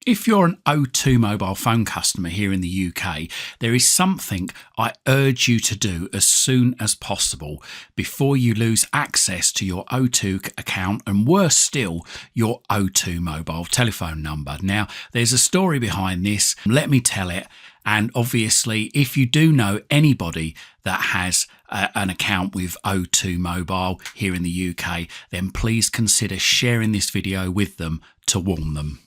If you're an O2 mobile phone customer here in the UK, there is something I urge you to do as soon as possible before you lose access to your O2 account and, worse still, your O2 mobile telephone number. Now, there's a story behind this. Let me tell it. And obviously, if you do know anybody that has an account with O2 Mobile here in the UK, then please consider sharing this video with them to warn them.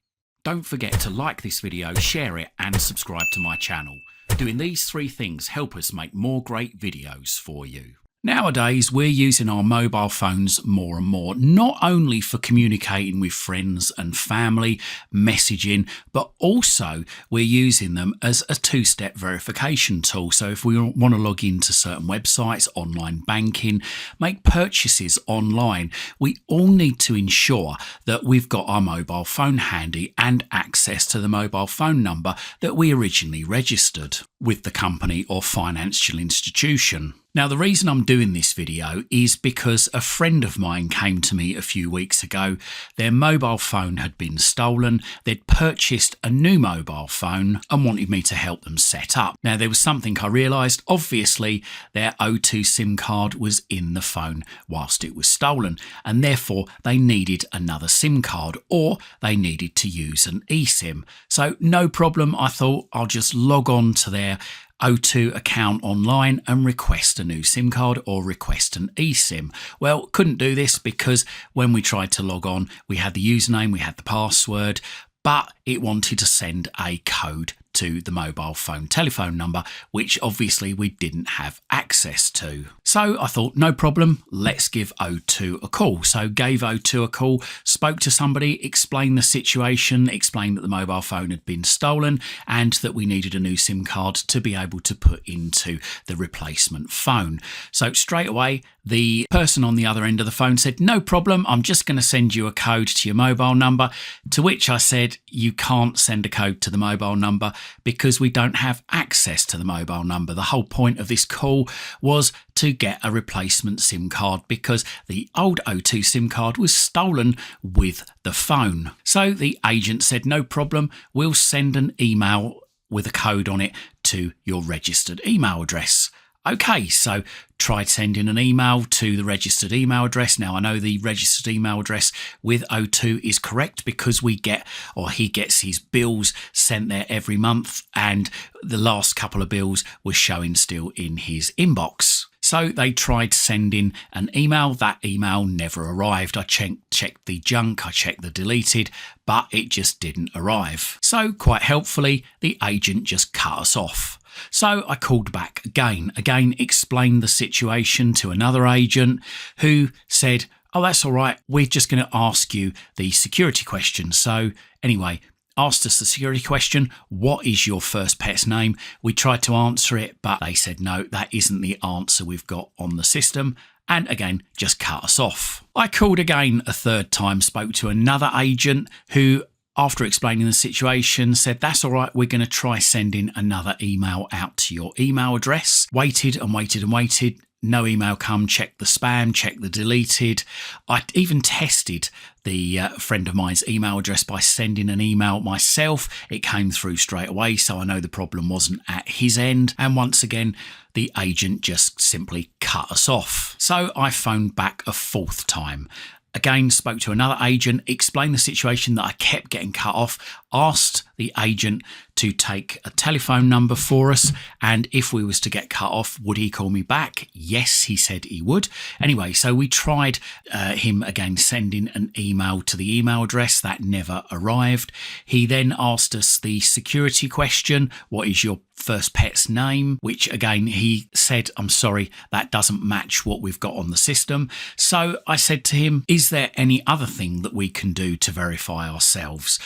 Don't forget to like this video, share it and subscribe to my channel. Doing these three things help us make more great videos for you. Nowadays, we're using our mobile phones more and more, not only for communicating with friends and family, messaging, but also we're using them as a two-step verification tool. So if we want to log into certain websites, online banking, make purchases online, we all need to ensure that we've got our mobile phone handy and access to the mobile phone number that we originally registered with the company or financial institution. Now, the reason I'm doing this video is because a friend of mine came to me a few weeks ago. Their mobile phone had been stolen. They'd purchased a new mobile phone and wanted me to help them set up. Now, there was something I realised. Obviously, their O2 SIM card was in the phone whilst it was stolen, and therefore they needed another SIM card or they needed to use an eSIM. So no problem, I thought I'll just log on to their O2 account online and request a new SIM card or request an eSIM. Well, couldn't do this because when we tried to log on, we had the username, we had the password, but it wanted to send a code to the mobile phone telephone number, which obviously we didn't have access to. So I thought, no problem, let's give O2 a call. So gave O2 a call, spoke to somebody, explained the situation, explained that the mobile phone had been stolen and that we needed a new SIM card to be able to put into the replacement phone. So straight away, the person on the other end of the phone said, no problem, I'm just going to send you a code to your mobile number. To which I said, you can't send a code to the mobile number because we don't have access to the mobile number. The whole point of this call was to get a replacement SIM card because the old O2 SIM card was stolen with the phone. So the agent said, no problem, we'll send an email with a code on it to your registered email address. Okay, so tried sending an email to the registered email address. Now, I know the registered email address with O2 is correct because he gets his bills sent there every month, and the last couple of bills were showing still in his inbox. So they tried sending an email. That email never arrived. I checked the junk, I checked the deleted, but it just didn't arrive. So quite helpfully, the agent just cut us off. So I called back again explained the situation to another agent who said, oh, that's all right, we're just going to ask you the security question. So anyway, asked us the security question, what is your first pet's name? We tried to answer it, but they said, no, that isn't the answer we've got on the system. And again, just cut us off. I called again a third time, spoke to another agent who, after explaining the situation, said, that's all right, we're going to try sending another email out to your email address. Waited and waited and waited. No email come, checked the spam, checked the deleted. I even tested the friend of mine's email address by sending an email myself. It came through straight away, so I know the problem wasn't at his end. And once again, the agent just simply cut us off. So I phoned back a fourth time. Again, spoke to another agent, explained the situation that I kept getting cut off, asked the agent to take a telephone number for us, and if we was to get cut off, would he call me back? Yes, he said he would. Anyway, so we tried him again sending an email to the email address. That never arrived. He then asked us the security question, what is your first pet's name? Which again, he said, I'm sorry, that doesn't match what we've got on the system. So I said to him, is there any other thing that we can do to verify ourselves?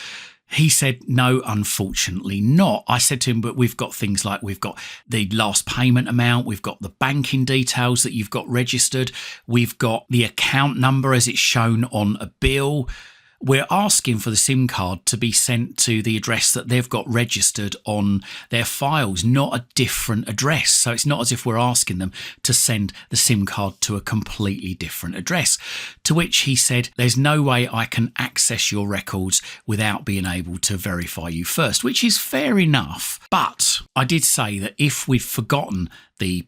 He said, no, unfortunately not. I said to him, but we've got things like we've got the last payment amount, we've got the banking details that you've got registered, we've got the account number as it's shown on a bill. we're asking for the SIM card to be sent to the address that they've got registered on their files, not a different address. So it's not as if we're asking them to send the SIM card to a completely different address. To which he said, there's no way I can access your records without being able to verify you first, which is fair enough. But I did say that if we've forgotten the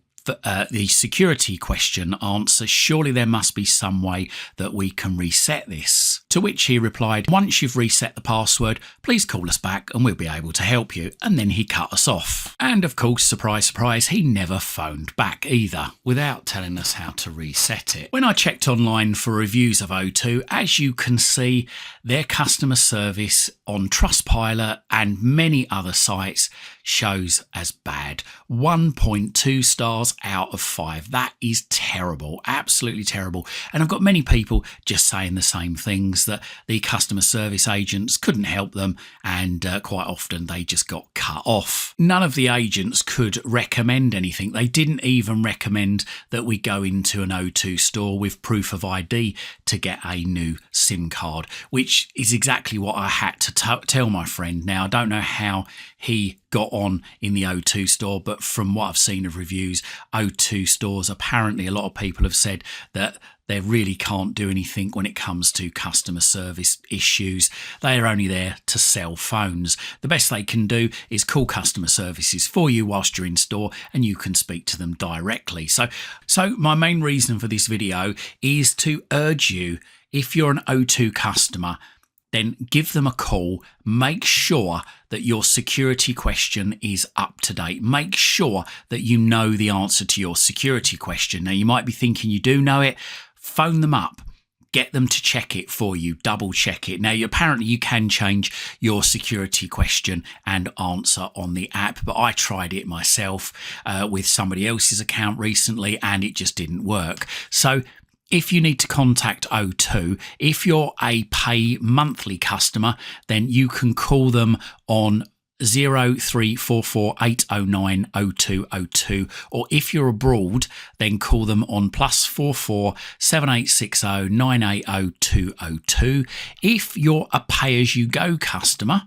security question answer, surely there must be some way that we can reset this. To which he replied, once you've reset the password, please call us back and we'll be able to help you. And then he cut us off. And of course, surprise, surprise, he never phoned back either, without telling us how to reset it. When I checked online for reviews of O2, as you can see, their customer service on Trustpilot and many other sites shows as bad. 1.2 stars out of 5. That is terrible, absolutely terrible. And I've got many people just saying the same things, that the customer service agents couldn't help them and quite often they just got cut off. None of the agents could recommend anything. They didn't even recommend that we go into an O2 store with proof of ID to get a new SIM card, which is exactly what I had to tell my friend. Now, I don't know how he got on in the O2 store, but from what I've seen of reviews, O2 stores, apparently a lot of people have said that they really can't do anything when it comes to customer service issues. They are only there to sell phones. The best they can do is call customer services for you whilst you're in store and you can speak to them directly. So my main reason for this video is to urge you, if you're an O2 customer, then give them a call. Make sure that your security question is up to date. Make sure that you know the answer to your security question. Now, you might be thinking you do know it. Phone them up. Get them to check it for you, double check it. Now, apparently you can change your security question and answer on the app, but I tried it myself with somebody else's account recently and it just didn't work. So if you need to contact O2, if you're a pay monthly customer, then you can call them on 0344 809 0202, or if you're abroad, then call them on +44 7860 980 202. If you're a pay-as-you-go customer,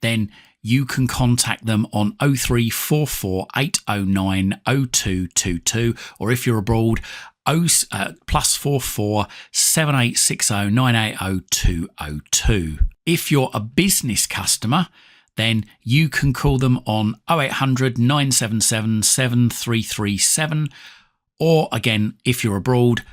then you can contact them on 0344 809 0222, or if you're abroad, +44 7860 980 202. If you're a business customer, then you can call them on 0800 977 7337, or again, if you're abroad,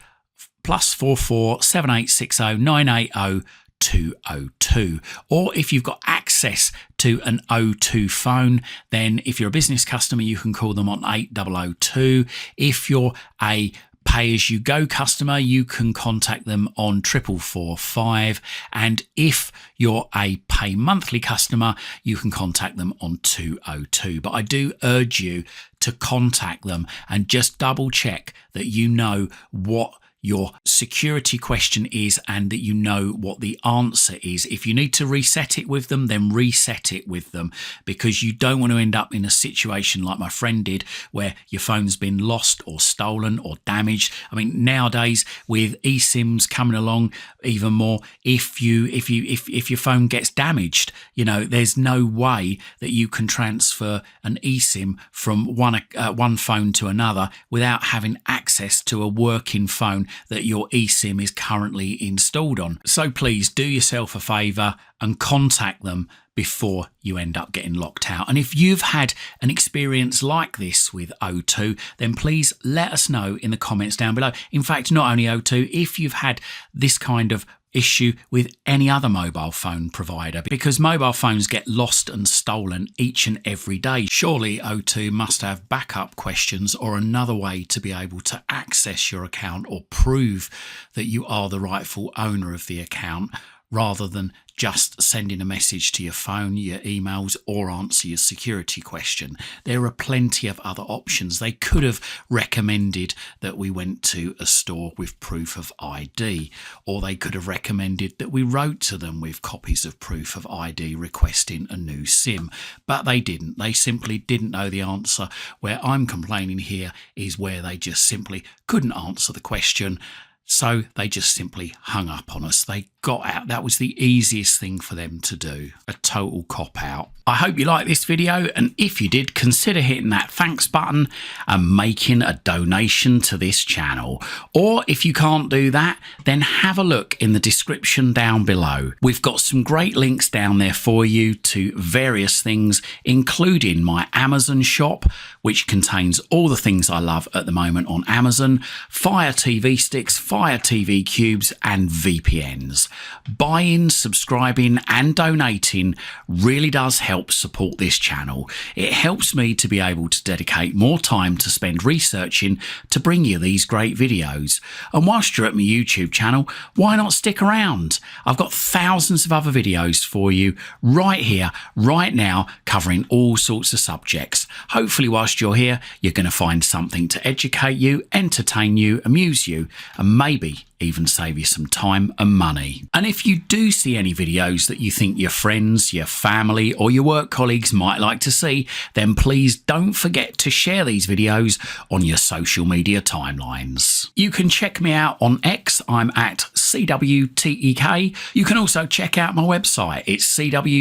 +44 7860 980 202. Or if you've got access to an O2 phone, then if you're a business customer, you can call them on 8002. If you're a pay-as-you-go customer, you can contact them on 4445, and if you're a pay monthly customer, you can contact them on 202. But I do urge you to contact them and just double check that you know what your security question is and that you know what the answer is. If you need to reset it with them, then reset it with them, because you don't want to end up in a situation like my friend did, where your phone's been lost or stolen or damaged. I mean, nowadays with eSIMs coming along even more, if your phone gets damaged, you know, there's no way that you can transfer an eSIM from one phone to another without having access to a working phone that your eSIM is currently installed on. So please do yourself a favour and contact them before you end up getting locked out. And if you've had an experience like this with O2, then please let us know in the comments down below. In fact, not only O2, if you've had this kind of issue with any other mobile phone provider, because mobile phones get lost and stolen each and every day. Surely O2 must have backup questions or another way to be able to access your account or prove that you are the rightful owner of the account, rather than just sending a message to your phone, your emails, or answer your security question. There are plenty of other options. They could have recommended that we went to a store with proof of ID, or they could have recommended that we wrote to them with copies of proof of ID requesting a new SIM, but they didn't. They simply didn't know the answer. Where I'm complaining here is where they just simply couldn't answer the question. So they just simply hung up on us. They got out. That was the easiest thing for them to do. A total cop out. I hope you liked this video, and if you did, consider hitting that thanks button and making a donation to this channel. Or if you can't do that, then have a look in the description down below. We've got some great links down there for you to various things, including my Amazon shop, which contains all the things I love at the moment on Amazon: Fire TV sticks, Fire TV cubes, and VPNs. Buying, subscribing and donating really does help support this channel. It helps me to be able to dedicate more time to spend researching to bring you these great videos. And whilst you're at my YouTube channel, why not stick around? I've got thousands of other videos for you right here, right now, covering all sorts of subjects. Hopefully whilst you're here, you're going to find something to educate you, entertain you, amuse you, and maybe even save you some time and money. And if you do see any videos that you think your friends, your family or your work colleagues might like to see, then please don't forget to share these videos on your social media timelines. You can check me out on X. I'm at CWTEK. You can also check out my website. It's cwtek.co.uk.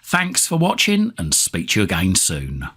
Thanks for watching and speak to you again soon.